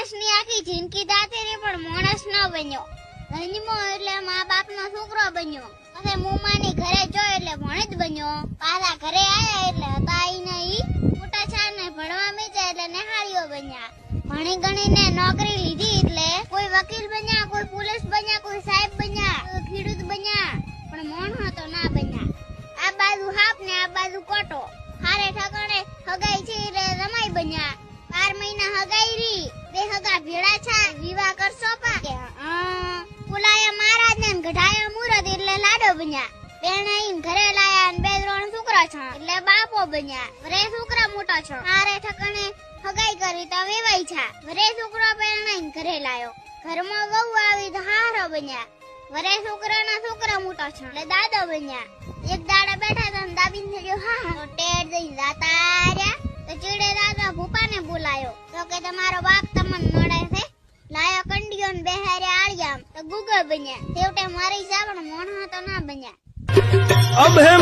માણસની આખી જિંદગી દાતેરી પણ માણસ ન બન્યો. જન્મો એટલે મા બાપનો છોકરો બન્યો. પછી મુમાની ઘરે જો એટલે ભણે જ બન્યો. પાછા ઘરે આયા એટલે હતા ઈ મોટા છા ને ભણવા મીચ્યા એટલે નેહાળીઓ બન્યા. ભણી ગણીને નોકરી લીધી એટલે કોઈ વકીલ બન્યા, કોઈ પોલીસ બન્યા, કોઈ સાહેબ બન્યા, કોઈ ખેડૂત બન્યા, પણ મોણો તો ના બન્યા. આ બાજુ હાપ ને આ બાજુ કોટો. હારે ઠકાણે હગાઈ છે એટલે રમાઈ બન્યા. 12 મહિના હગાઈ રી, બે હગા ભેળા છા, વિવાહ કરશો પા કે પુલાયા મહારાજ ને ગઢાયા મુરત એટલે લાડો બન્યા. બેણાઈ ઘરે લાયા ને 2-3 છોકરા છે એટલે બાપો બન્યા. વરે છોકરા મોટા છે. હારે ઠકાણે હગાઈ કરી તો વેવાઈ છા. વરે છોકરો બેણાઈ ઘરે લાયો. ઘરમાં વહુ આવી તો હારો બન્યા. વરે છોકરાના છોકરા મોટા છે એટલે દાદો બન્યા. એક દાડા બેઠા હતા ને દાબીને થયો હા તો ટેડ દઈને જાતા રહ્યા. તો ચીડે દાદા ભૂપાને બોલાયો તો કે તમારો બાપ તમને મળે છે. લાયો કંડિયો ને બેહારે આળિયામ તો ગુગળ બન્યા. છેવટે મારી જાવણ મોણા તો ના બન્યા. अब है